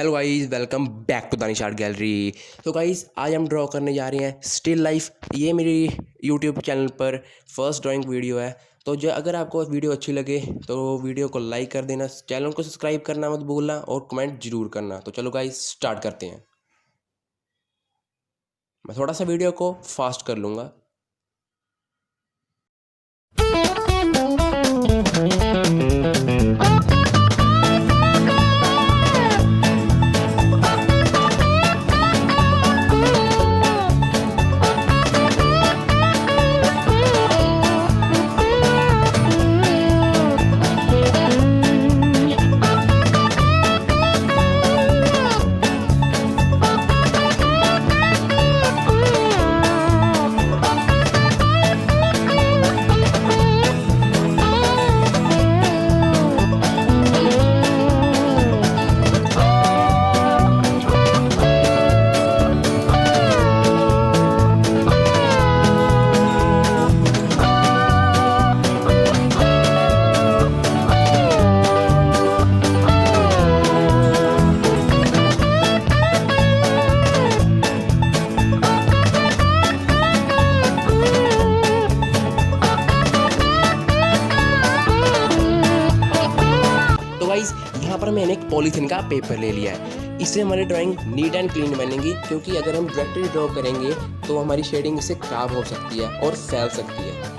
Hello guys, welcome back to Danish art gallery. तो guys आज हम ड्रॉ करने जा रहे हैं स्टिल लाइफ। ये मेरी यूट्यूब चैनल पर फर्स्ट ड्राइंग वीडियो है। तो जो अगर आपको वीडियो अच्छी लगे तो वीडियो को लाइक कर देना, चैनल को सब्सक्राइब करना मत भूलना और कमेंट जरूर करना। तो चलो गाइस स्टार्ट करते हैं। मैं थोड़ा सा वीडियो को फास्ट कर लूँगा। तो गाइस यहाँ पर मैंने एक पॉलीथीन का पेपर ले लिया है। इससे हमारी ड्राइंग नीट एंड क्लीन बनेगी, क्योंकि अगर हम डायरेक्टली ड्रॉ करेंगे तो हमारी शेडिंग इससे खराब हो सकती है और फैल सकती है।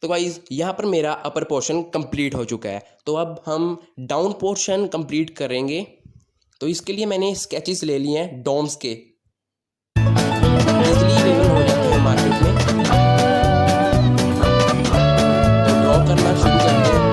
तो गाइज यहाँ पर मेरा अपर पोर्शन कंप्लीट हो चुका है। तो अब हम डाउन पोर्शन कंप्लीट करेंगे। तो इसके लिए मैंने स्केचेस ले लिए हैं डॉम्स के, इजीली अवेलेबल हो जाते हैं मार्केट में। तो ड्रॉ करना शुरू करते हैं।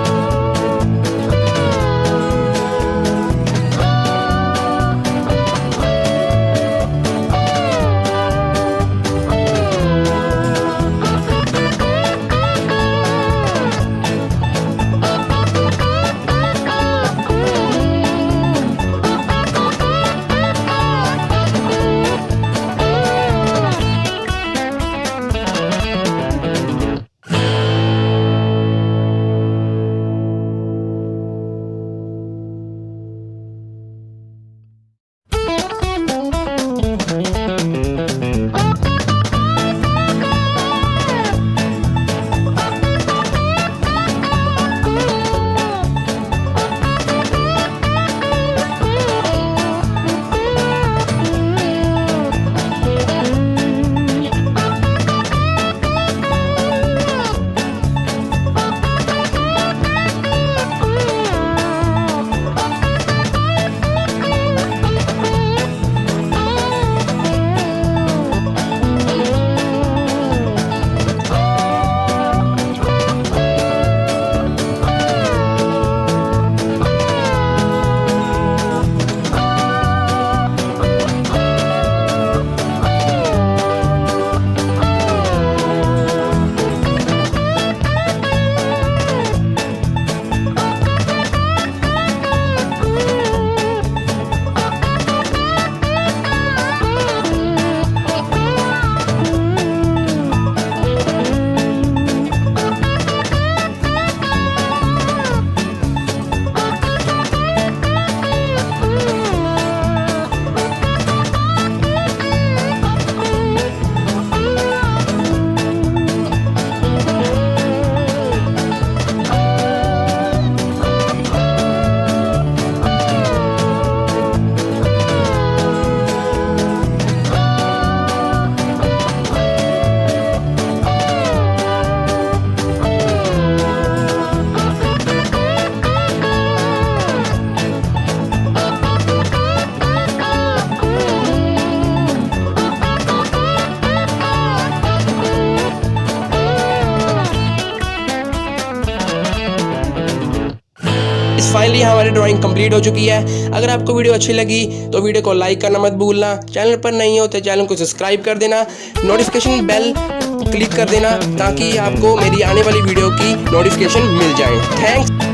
हमारी ड्राइंग कंप्लीट हो चुकी है। अगर आपको वीडियो अच्छी लगी तो वीडियो को लाइक करना मत भूलना, चैनल पर नहीं हो तो चैनल को सब्सक्राइब कर देना, नोटिफिकेशन बेल क्लिक कर देना ताकि आपको मेरी आने वाली वीडियो की नोटिफिकेशन मिल जाए। थैंक्स।